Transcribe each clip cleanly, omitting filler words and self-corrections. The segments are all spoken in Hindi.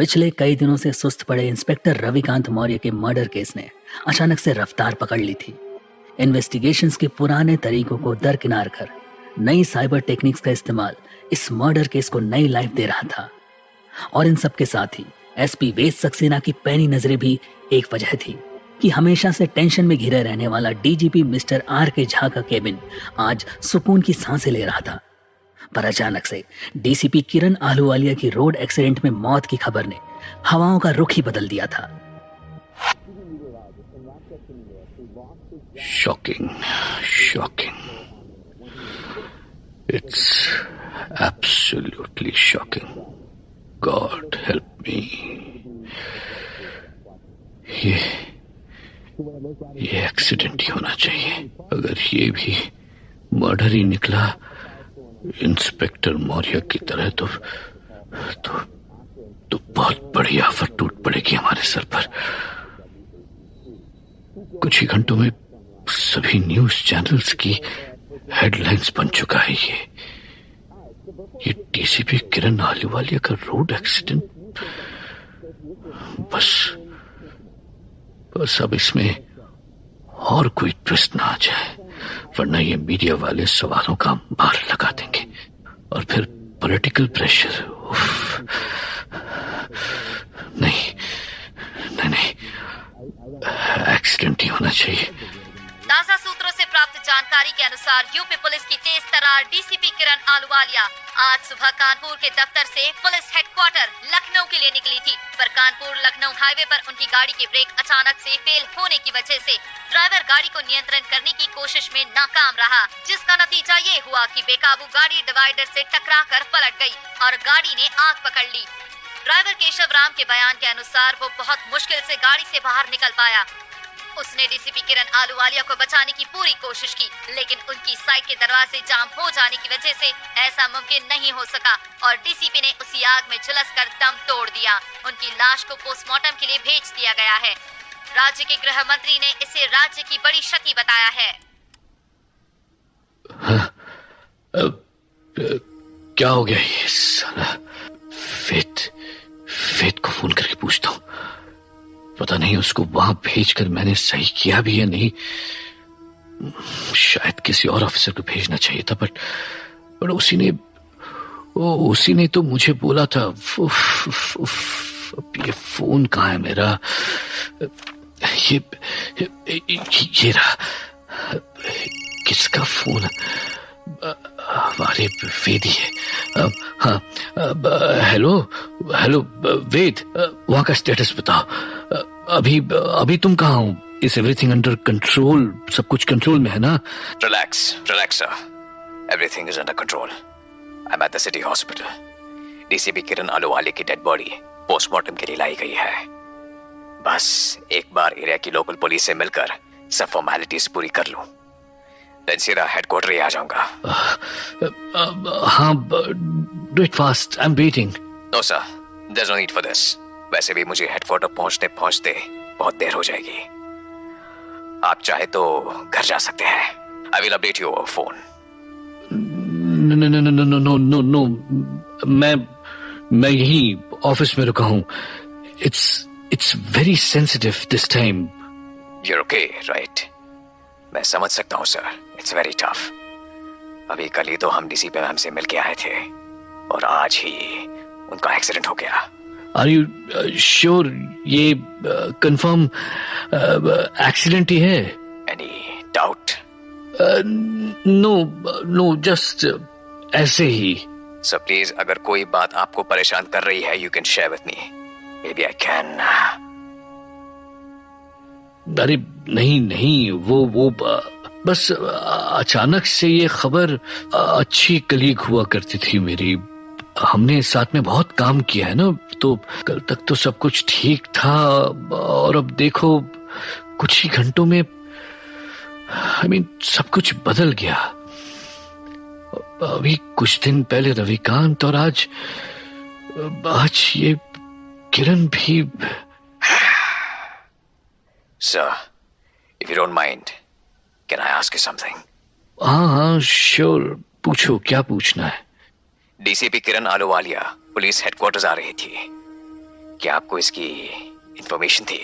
पिछले कई दिनों से सुस्त पड़े इंस्पेक्टर रविकांत मौर्य के मर्डर केस ने अचानक से रफ्तार पकड़ ली थी। इन्वेस्टिगेशंस के पुराने तरीकों को दरकिनार कर नई साइबर टेक्निक्स का इस्तेमाल इस मर्डर केस को नई लाइफ दे रहा था। और इन सब के साथ ही एसपी वेद सक्सेना की पैनी नजरें भी एक वजह थी कि हमेशा से टेंशन में घिरे रहने वाला डीजीपी मिस्टर आर के झा का केबिन आज सुकून की सांसें ले रहा था। पर अचानक से डीसीपी किरण आलूवालिया की रोड एक्सीडेंट में मौत की खबर ने हवाओं का रुख ही बदल दिया था। Shocking, shocking. It's absolutely shocking. God help me. ये एक्सीडेंट ही होना चाहिए। अगर ये भी मर्डर ही निकला इंस्पेक्टर मौर्य की तरह तो बहुत बड़ी आफत टूट पड़ेगी हमारे सर पर। कुछ ही घंटों में सभी न्यूज चैनल्स की हेडलाइंस बन चुका है ये डीसीपी किरण आलूवालिया का रोड एक्सीडेंट। बस अब इसमें और कोई ट्विस्ट ना आ जाए, वरना ये मीडिया वाले सवालों का मार लगा देंगे और फिर पॉलिटिकल प्रेशर। नहीं, एक्सीडेंट ही होना चाहिए। ताजा सूत्रों से प्राप्त जानकारी के अनुसार यूपी पुलिस की तेज तर्रार डीसीपी किरण आलूवालिया आज सुबह कानपुर के दफ्तर से पुलिस हेडक्वार्टर लखनऊ के लिए निकली थी, पर कानपुर लखनऊ हाईवे पर उनकी गाड़ी के ब्रेक अचानक से फेल होने की वजह से ड्राइवर गाड़ी को नियंत्रण करने की कोशिश में नाकाम रहा, जिसका नतीजा ये हुआ कि बेकाबू गाड़ी डिवाइडर से टकराकर पलट गई और गाड़ी ने आग पकड़ ली। ड्राइवर केशव राम के बयान के अनुसार वो बहुत मुश्किल से गाड़ी से बाहर निकल पाया। उसने डीसीपी किरण आलूवालिया को बचाने की पूरी कोशिश की, लेकिन उनकी साइड के दरवाजे जाम हो जाने की वजह से ऐसा मुमकिन नहीं हो सका और डीसीपी ने उसी आग में झुलसकर दम तोड़ दिया। उनकी लाश को पोस्टमार्टम के लिए भेज दिया गया है। राज्य के गृह मंत्री ने इसे राज्य की बड़ी क्षति बताया है। क्या हो गया ये साला? वेद को फोन करके पूछता हूँ। पता नहीं उसको वहां भेजकर मैंने सही किया भी या नहीं। शायद किसी और ऑफिसर को भेजना चाहिए था, पर उसी ने तो मुझे बोला था। अब ये फोन कहाँ है मेरा? ये रहा। किसका फोन? अरे वेद ही है। हाँ, हेलो वेद, वहां का स्टेटस बताओ। अभी तुम कहाँ हो? Is everything under control? सब कुछ कंट्रोल में है ना? Relax, sir. Everything is under control. I'm at the city hospital. DCP Kiran Ahluwalia की डेड बॉडी पोस्टमार्टम के लिए लाई गई है। बस एक बार एरिया की लोकल पुलिस से मिलकर सब फॉर्मेलिटीज पूरी कर लूं, देन सीधा हेडक्वार्टर ही आ जाऊंगा। हाँ, do it fast. I'm waiting. No sir, there's no need for this. वैसे भी मुझे हेडक्वार्टर पहुंचते बहुत देर हो जाएगी। आप चाहे तो घर जा सकते हैं। I will update you over phone. No. मैं यही ऑफिस में रुका हूँ। It's very sensitive this time. You're okay, right? मैं समझ सकता हूँ सर, इट्स वेरी टफ। अभी कल ही तो हम डीसीपी मैम से मिल के आए थे और आज ही उनका एक्सीडेंट हो गया। Are you sure ये कंफर्म एक्सीडेंट ही है? Any doubt? No, just ऐसे ही। सर प्लीज, अगर कोई बात आपको परेशान कर रही है, you can share with me, maybe I can. अरे नहीं, वो बस अचानक से ये खबर। अच्छी कलीग हुआ करती थी मेरी, हमने साथ में बहुत काम किया है ना, तो कल तक तो सब कुछ ठीक था और अब देखो कुछ ही घंटों में सब कुछ बदल गया। अभी कुछ दिन पहले रविकांत और आज ये किरण भी। Sir, if you don't mind, can I ask you something? हाँ, श्योर, पूछो, क्या पूछना है? DCP Kiran Ahluwalia police headquarters आ रही थी। क्या आपको इसकी इंफॉर्मेशन थी?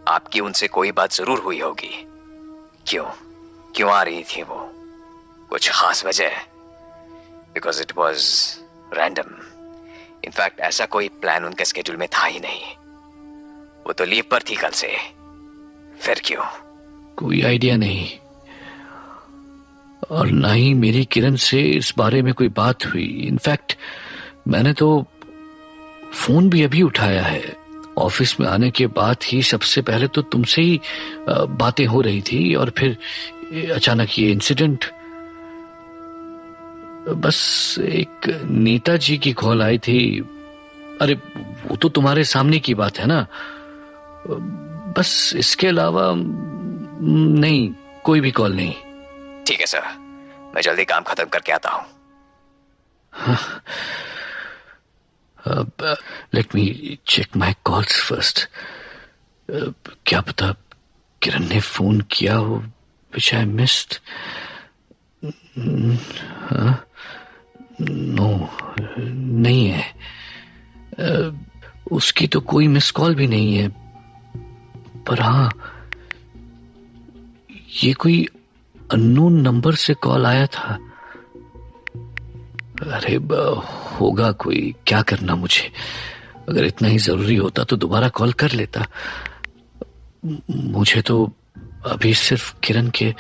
आपकी उनसे कोई बात जरूर हुई होगी। क्यों क्यों आ रही थी वो? कुछ खास वजह? Because it was random. In fact ऐसा कोई प्लान उनके स्केड्यूल में था ही नहीं। वो तो लीव पर थी कल से। फिर क्यों? कोई आइडिया नहीं, और ना ही मेरी किरण से इस बारे में कोई बात हुई। इनफैक्ट मैंने तो फोन भी अभी उठाया है। ऑफिस में आने के बाद ही सबसे पहले तो तुमसे ही बातें हो रही थी, और फिर अचानक ये इंसिडेंट। बस एक नेताजी की कॉल आई थी। अरे वो तो तुम्हारे सामने की बात है ना। बस इसके अलावा नहीं, कोई भी कॉल नहीं। ठीक है सर, मैं जल्दी काम खत्म करके आता हूं। Let me check my calls first. क्या पता किरण ने फोन किया हो विच आई मिस्ड। नो, नहीं है। उसकी तो कोई मिस कॉल भी नहीं है। पर हाँ, ये कोई अननोन नंबर से कॉल आया था। अरे होगा कोई, क्या करना मुझे। अगर इतना ही जरूरी होता तो दोबारा कॉल कर लेता। मुझे तो अभी सिर्फ किरण के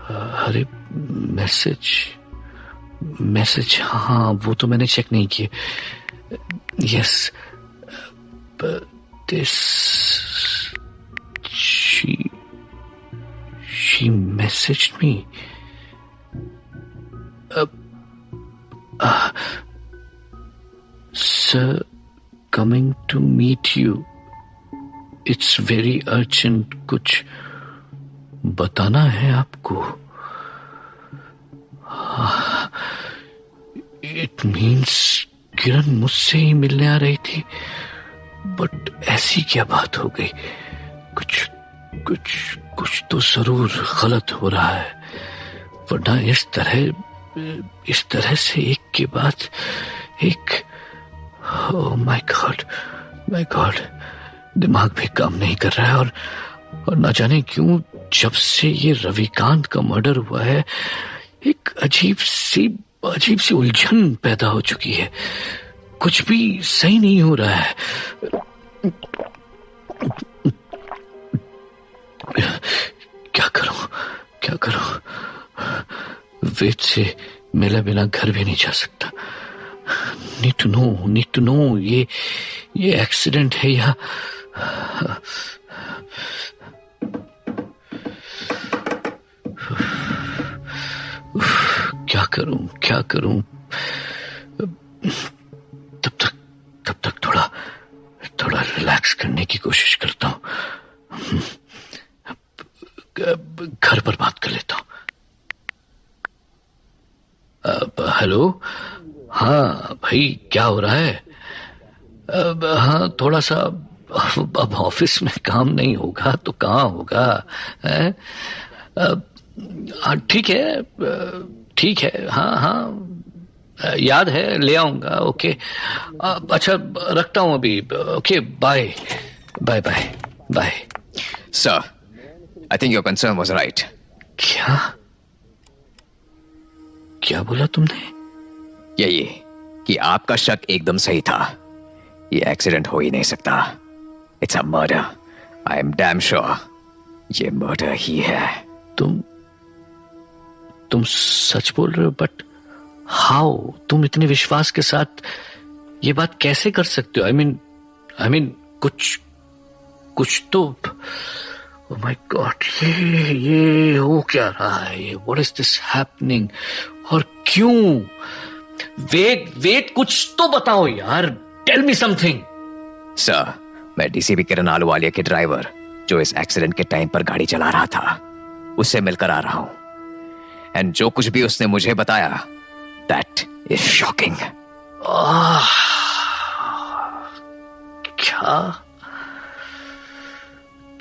अरे मैसेज, हाँ वो तो मैंने चेक नहीं किए। Yes, this she messaged me. Sir, coming to meet you. It's very urgent. कुछ बताना है आपको। It means किरण मुझसे ही मिलने आ रही थी, बट ऐसी क्या बात हो गई? कुछ तो जरूर गलत हो रहा है, वरना इस तरह से एक के बाद एक। ओह माय गॉड, दिमाग भी काम नहीं कर रहा है। और ना जाने क्यों जब से ये रविकांत का मर्डर हुआ है, एक अजीब सी उलझन पैदा हो चुकी है। कुछ भी सही नहीं हो रहा है। क्या करूं? वेद से मिला बिना घर भी नहीं जा सकता। नीड टू नो ये एक्सीडेंट है या क्या करूं? तब तक थोड़ा रिलैक्स करने की कोशिश करता हूं। घर पर बात कर लेता हूं। हेलो, हाँ भाई, क्या हो रहा है? हाँ, थोड़ा सा अब ऑफिस में काम नहीं होगा तो कहाँ होगा? ठीक है, हाँ, याद है, ले आऊंगा। ओके, अच्छा रखता हूं अभी। Okay, bye. Sir, I think your concern was right. क्या बोला तुमने? यही कि आपका शक एकदम सही था। ये एक्सीडेंट हो ही नहीं सकता। It's a murder. I am damn sure ये मर्डर ही है। तुम सच बोल रहे हो? But how? तुम इतने विश्वास के साथ ये बात कैसे कर सकते हो? आई मीन कुछ तो। Oh my God, ये हो क्या रहा है? ये what is this happening? और क्यों? वेद कुछ तो बताओ यार। Tell me something. सर, मैं डीसीपी किरण आलूवालिया के ड्राइवर, जो इस एक्सीडेंट के टाइम पर गाड़ी चला रहा था, उससे मिलकर आ रहा हूं। एंड जो कुछ भी उसने मुझे बताया, that is shocking.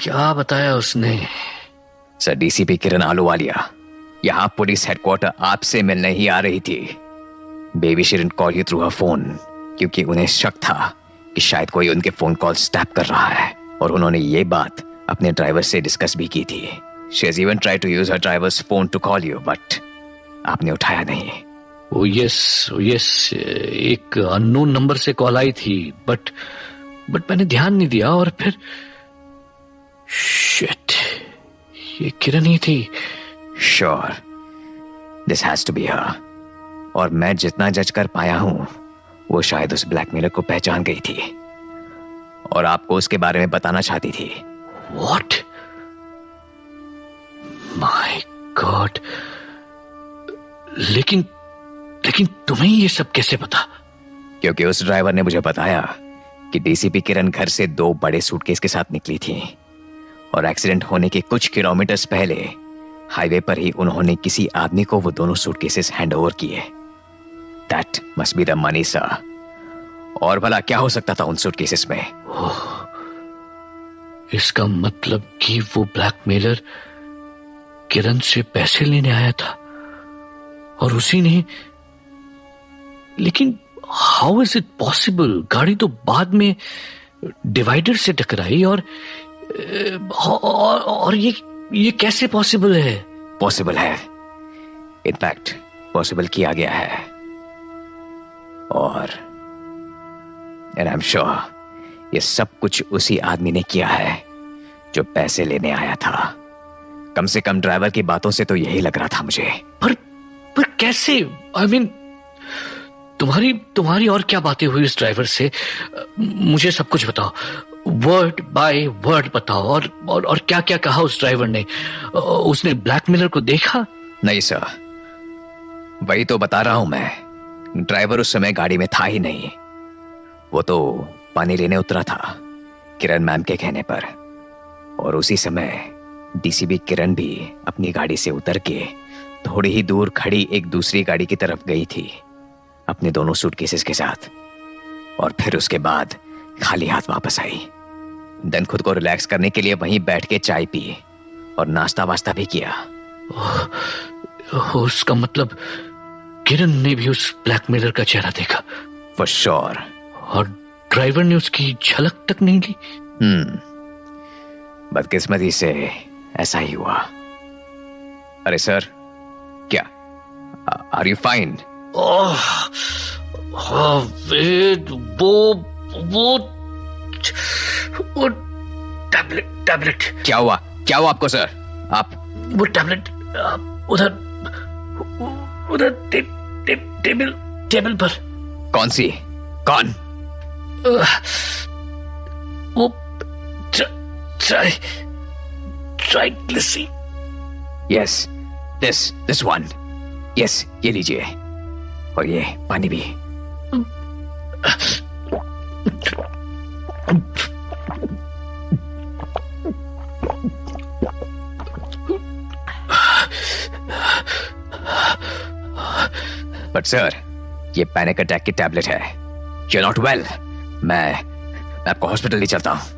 क्या बताया उसने? सर, डीसीपी किरण आलूवालिया यहां पुलिस हेडक्वार्टर आपसे मिलने ही आ रही थी। Baby she didn't call you through her phone, क्योंकि उन्हें शक था कि शायद कोई उनके फोन कॉल स्टैप कर रहा है, और उन्होंने ये बात अपने ड्राइवर से डिस्कस भी की थी। She has even tried to use her driver's phone to call you, but आपने उठाया नहीं। ओ यस, एक अननोन नंबर से कॉल आई थी, बट मैंने ध्यान नहीं दिया, और फिर शिट, ये किरण ही थी। Sure, this has to be her. और मैं जितना जज कर पाया हूं, वो शायद उस ब्लैकमेलर को पहचान गई थी और आपको उसके बारे में बताना चाहती थी। What? My God! लेकिन तुम्हें ये सब कैसे पता? क्योंकि उस ड्राइवर ने मुझे बताया कि डीसीपी किरण घर से 2 बड़े सूटकेस के साथ निकली थी, और एक्सीडेंट होने के कुछ किलोमीटर्स पहले हाईवे पर ही उन्होंने किसी आदमी को वो दोनों सूटकेसेस हैंड ओवर किए। That must be the money sir. और भला क्या हो सकता था उन सूटकेसेस में? इसका मतलब कि वो ब्लैकमेलर किरण से पैसे लेने आया था, और उसी ने। लेकिन हाउ इज इट पॉसिबल? गाड़ी तो बाद में डिवाइडर से टकराई, और ये कैसे पॉसिबल है? पॉसिबल है, इनफैक्ट पॉसिबल किया गया है, और आई एम श्योर ये सब कुछ उसी आदमी ने किया है जो पैसे लेने आया था। कम से कम ड्राइवर की बातों से तो यही लग रहा था मुझे। पर कैसे? आई मीन, तुम्हारी और क्या बातें हुई उस ड्राइवर से? मुझे सब कुछ बताओ, वर्ड बाय वर्ड बताओ, और क्या क्या कहा उस ड्राइवर ने? उसने ब्लैकमेलर को देखा? नहीं सर, वही तो बता रहा हूं मैं। ड्राइवर उस समय गाड़ी में था ही नहीं। वो तो पानी लेने उतरा था किरण मैम के कहने पर, और उसी समय डीसीपी किरण भी अपनी गाड़ी से उतर के थोड़ी ही दूर खड़ी एक दूसरी गाड़ी की तरफ गई थी अपने दोनों सूटकेसेस के साथ, और फिर उसके बाद खाली हाथ वापस आई। देन खुद को रिलैक्स करने के लिए वहीं बैठ के चाय पी और नाश्ता वास्ता भी किया। उसका मतलब किरण ने भी उस ब्लैकमेलर का चेहरा देखा? For sure. और ड्राइवर ने उसकी झलक तक नहीं ली? बदकिस्मती से ऐसा ही हुआ। अरे सर, क्या आर यू फाइन? वेद, वो टैबलेट। क्या हुआ आपको सर? आप वो टैबलेट उधर टेबल पर। कौन सी? कौन? वो ट्राइग्लिसरी। Yes, this one. यस, ये लीजिए, और ये पानी भी। बट सर, ये पैनिक अटैक की टैबलेट है। You are not well. मैं आपको हॉस्पिटल ले चलता हूं।